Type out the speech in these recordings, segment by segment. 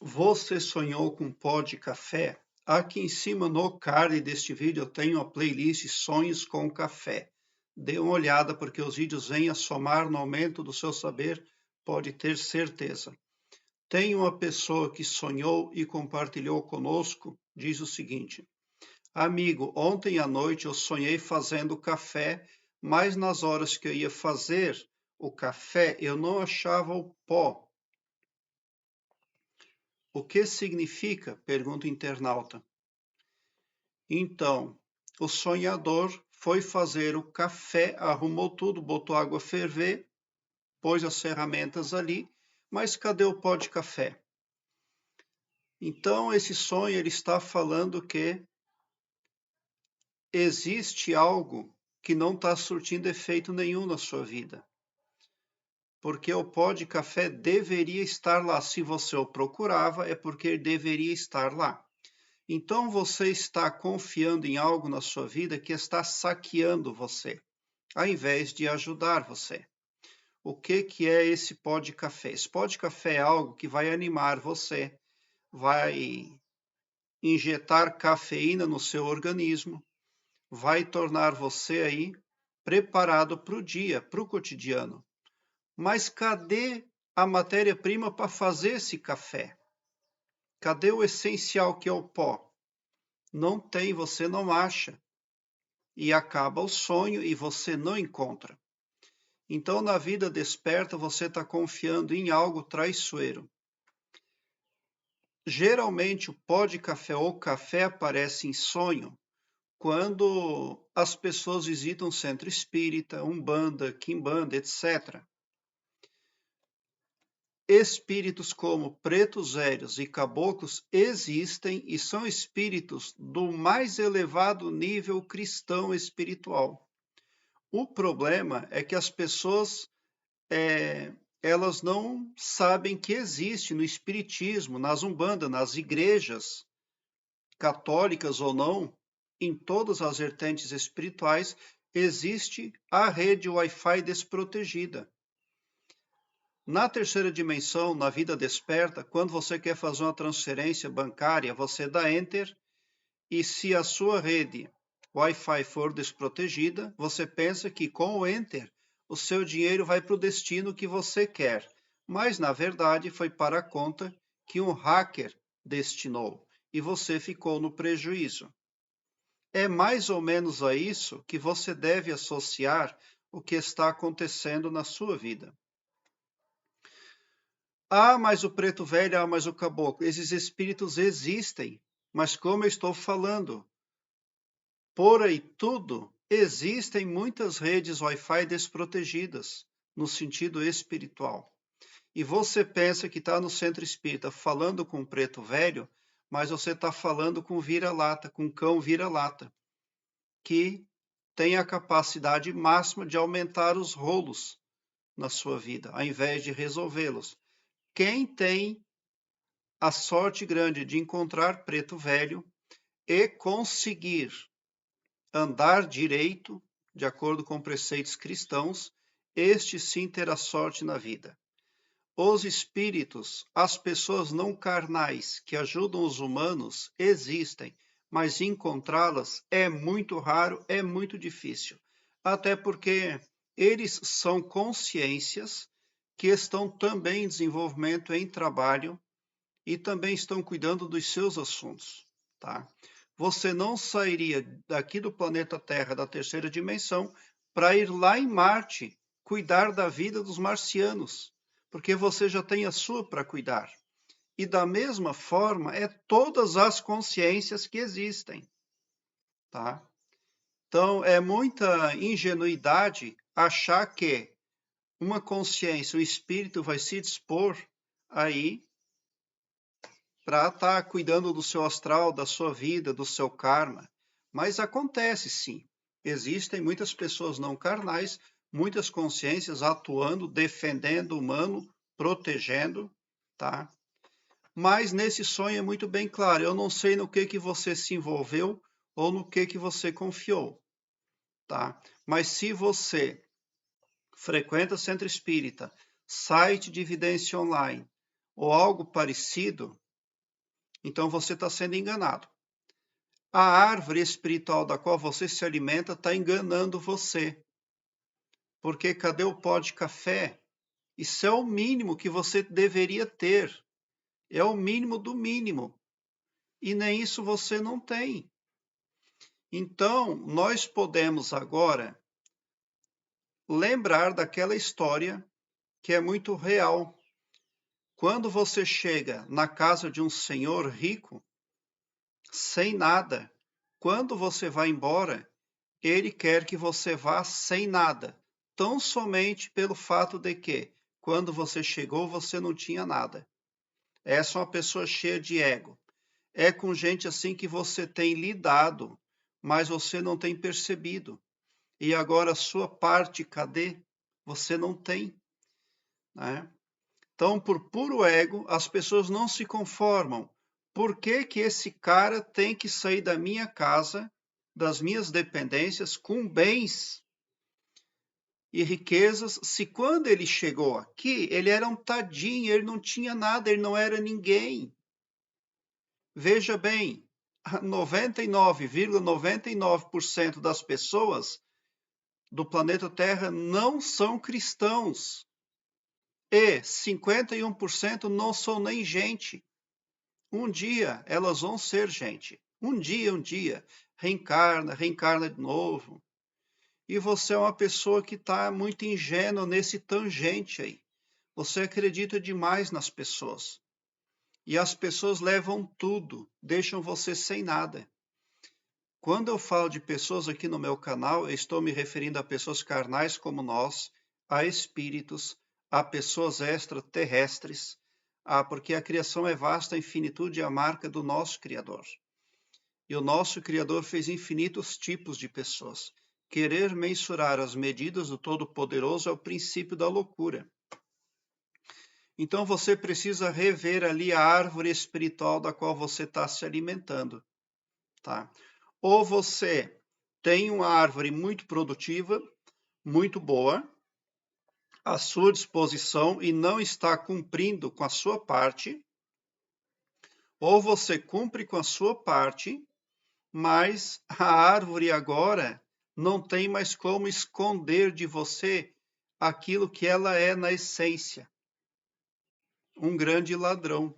Você sonhou com pó de café? Aqui em cima no card deste vídeo eu tenho a playlist Sonhos com Café. Dê uma olhada porque os vídeos vêm a somar no aumento do seu saber, pode ter certeza. Tem uma pessoa que sonhou e compartilhou conosco, diz o seguinte: Amigo, ontem à noite eu sonhei fazendo café, mas nas horas que eu ia fazer o café eu não achava o pó. O que significa? Pergunta o internauta. Então, o sonhador foi fazer o café, arrumou tudo, botou água a ferver, pôs as ferramentas ali, mas cadê o pó de café? Então, esse sonho ele está falando que existe algo que não está surtindo efeito nenhum na sua vida. Porque o pó de café deveria estar lá. Se você o procurava, é porque ele deveria estar lá. Então você está confiando em algo na sua vida que está saqueando você, ao invés de ajudar você. O que é esse pó de café? Esse pó de café é algo que vai animar você, vai injetar cafeína no seu organismo, vai tornar você aí preparado para o dia, para o cotidiano. Mas cadê a matéria-prima para fazer esse café? Cadê o essencial que é o pó? Não tem, você não acha. E acaba o sonho e você não encontra. Então, na vida desperta, você está confiando em algo traiçoeiro. Geralmente, o pó de café ou café aparece em sonho quando as pessoas visitam centro espírita, umbanda, quimbanda, etc. Espíritos como pretos velhos e caboclos existem e são espíritos do mais elevado nível cristão espiritual. O problema é que as pessoas elas não sabem que existe no espiritismo, nas umbandas, nas igrejas, católicas ou não, em todas as vertentes espirituais, existe a rede Wi-Fi desprotegida. Na terceira dimensão, na vida desperta, quando você quer fazer uma transferência bancária, você dá Enter e se a sua rede Wi-Fi for desprotegida, você pensa que com o Enter o seu dinheiro vai para o destino que você quer, mas na verdade foi para a conta que um hacker destinou e você ficou no prejuízo. É mais ou menos a isso que você deve associar o que está acontecendo na sua vida. Ah, mas o preto velho, ah, mas o caboclo. Esses espíritos existem, mas como eu estou falando, por aí tudo, existem muitas redes Wi-Fi desprotegidas, no sentido espiritual. E você pensa que está no centro espírita falando com o preto velho, mas você está falando com vira-lata, com cão vira-lata, que tem a capacidade máxima de aumentar os rolos na sua vida, ao invés de resolvê-los. Quem tem a sorte grande de encontrar preto velho e conseguir andar direito, de acordo com preceitos cristãos, este sim terá sorte na vida. Os espíritos, as pessoas não carnais que ajudam os humanos existem, mas encontrá-las é muito raro, é muito difícil. Até porque eles são consciências que estão também em desenvolvimento, em trabalho, e também estão cuidando dos seus assuntos, tá? Você não sairia daqui do planeta Terra, da terceira dimensão, para ir lá em Marte cuidar da vida dos marcianos, porque você já tem a sua para cuidar. E da mesma forma, é todas as consciências que existem, tá? Então, é muita ingenuidade achar que uma consciência, o espírito vai se dispor aí para estar cuidando do seu astral, da sua vida, do seu karma. Mas acontece sim. Existem muitas pessoas não carnais, muitas consciências atuando, defendendo o humano, protegendo, tá? Mas nesse sonho é muito bem claro, eu não sei no que você se envolveu ou no que você confiou, tá? Mas se você frequenta centro espírita, site de evidência online ou algo parecido, Então você está sendo enganado. A árvore espiritual da qual você se alimenta está enganando você. Porque cadê o pó de café? Isso é o mínimo que você deveria ter. É o mínimo do mínimo. E nem isso você não tem. Então, nós podemos agora lembrar daquela história que é muito real. Quando você chega na casa de um senhor rico, sem nada, quando você vai embora, ele quer que você vá sem nada, tão somente pelo fato de que, quando você chegou, você não tinha nada. Essa é uma pessoa cheia de ego. É com gente assim que você tem lidado, mas você não tem percebido. E agora a sua parte, cadê? Você não tem, né? Então, por puro ego, as pessoas não se conformam. Por que que esse cara tem que sair da minha casa, das minhas dependências, com bens e riquezas, se quando ele chegou aqui, ele era um tadinho, ele não tinha nada, ele não era ninguém. Veja bem, 99,99% das pessoas do planeta Terra não são cristãos. E 51% não são nem gente. Um dia elas vão ser gente. Um dia, reencarna de novo. E você é uma pessoa que está muito ingênua nesse tangente aí. Você acredita demais nas pessoas. E as pessoas levam tudo, deixam você sem nada. Quando eu falo de pessoas aqui no meu canal, eu estou me referindo a pessoas carnais como nós, a espíritos, a pessoas extraterrestres, porque a criação é vasta, a infinitude é a marca do nosso Criador. E o nosso Criador fez infinitos tipos de pessoas. Querer mensurar as medidas do Todo-Poderoso é o princípio da loucura. Então você precisa rever ali a árvore espiritual da qual você está se alimentando, tá? Ou você tem uma árvore muito produtiva, muito boa, à sua disposição e não está cumprindo com a sua parte, ou você cumpre com a sua parte, mas a árvore agora não tem mais como esconder de você aquilo que ela é na essência, um grande ladrão.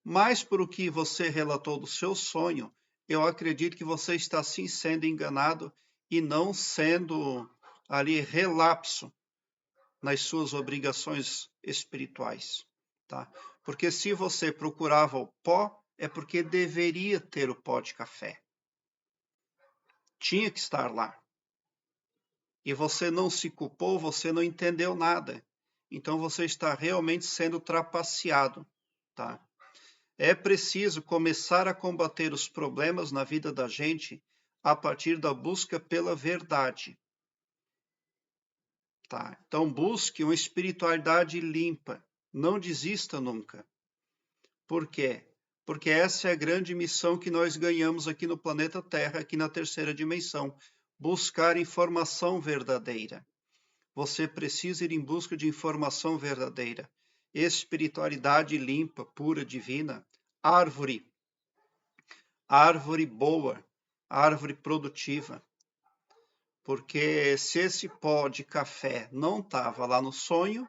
Mas por o que você relatou do seu sonho, eu acredito que você está sim sendo enganado e não sendo ali relapso nas suas obrigações espirituais, tá? Porque se você procurava o pó, é porque deveria ter o pó de café. Tinha que estar lá. E você não se culpou, você não entendeu nada. Então você está realmente sendo trapaceado, tá? É preciso começar a combater os problemas na vida da gente a partir da busca pela verdade. Tá? Então busque uma espiritualidade limpa. Não desista nunca. Por quê? Porque essa é a grande missão que nós ganhamos aqui no planeta Terra, aqui na terceira dimensão. Buscar informação verdadeira. Você precisa ir em busca de informação verdadeira. Espiritualidade limpa, pura, divina. Árvore boa, árvore produtiva. Porque se esse pó de café não estava lá no sonho,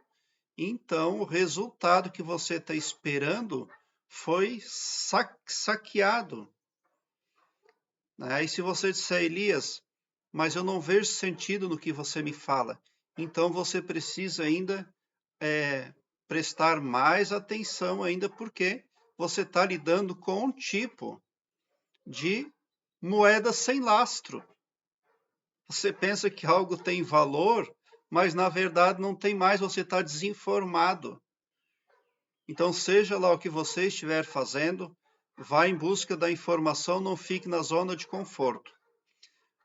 então o resultado que você está esperando foi saqueado. Aí se você disser, Elias, mas eu não vejo sentido no que você me fala, então você precisa ainda prestar mais atenção ainda, porque você está lidando com um tipo de moeda sem lastro. Você pensa que algo tem valor, mas na verdade não tem mais, você está desinformado. Então, seja lá o que você estiver fazendo, vá em busca da informação, não fique na zona de conforto.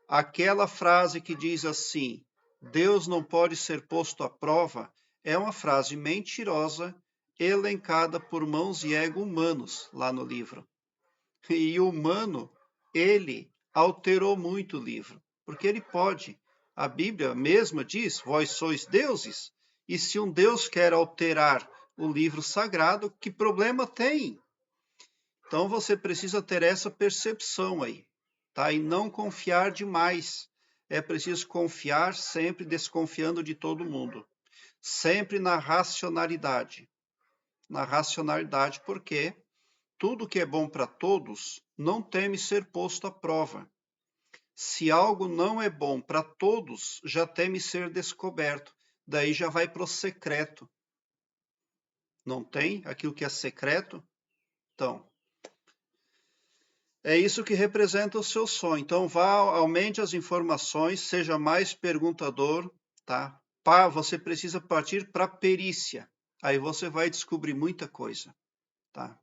Aquela frase que diz assim, Deus não pode ser posto à prova, é uma frase mentirosa, elencada por mãos e ego humanos lá no livro. E o humano, ele alterou muito o livro, porque ele pode. A Bíblia mesma diz, vós sois deuses, e se um Deus quer alterar o livro sagrado, que problema tem? Então você precisa ter essa percepção aí, tá? E não confiar demais. É preciso confiar sempre desconfiando de todo mundo. Sempre na racionalidade. Na racionalidade, porque tudo que é bom para todos não teme ser posto à prova. Se algo não é bom para todos, já teme ser descoberto. Daí já vai para o secreto. Não tem aquilo que é secreto? Então, é isso que representa o seu sonho. Então, aumente as informações, seja mais perguntador, tá? Você precisa partir para a perícia. Aí você vai descobrir muita coisa, tá?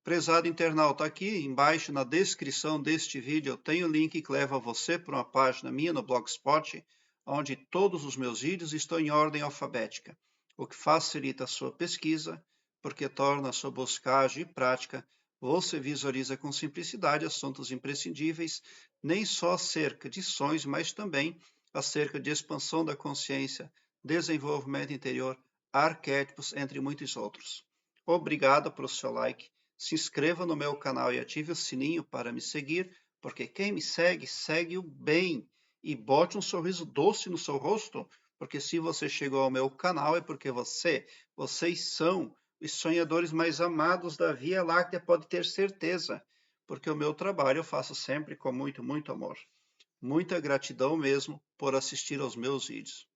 Prezado internauta, aqui embaixo na descrição deste vídeo eu tenho o link que leva você para uma página minha no Blogspot, onde todos os meus vídeos estão em ordem alfabética, o que facilita a sua pesquisa, porque torna a sua buscagem e prática. Você visualiza com simplicidade assuntos imprescindíveis, nem só acerca de sonhos, mas também acerca de expansão da consciência, desenvolvimento interior, arquétipos, entre muitos outros. Obrigado pelo seu like. Se inscreva no meu canal e ative o sininho para me seguir, porque quem me segue, segue o bem. E bote um sorriso doce no seu rosto, porque se você chegou ao meu canal é porque vocês são os sonhadores mais amados da Via Láctea, pode ter certeza, porque o meu trabalho eu faço sempre com muito, muito amor. Muita gratidão mesmo por assistir aos meus vídeos.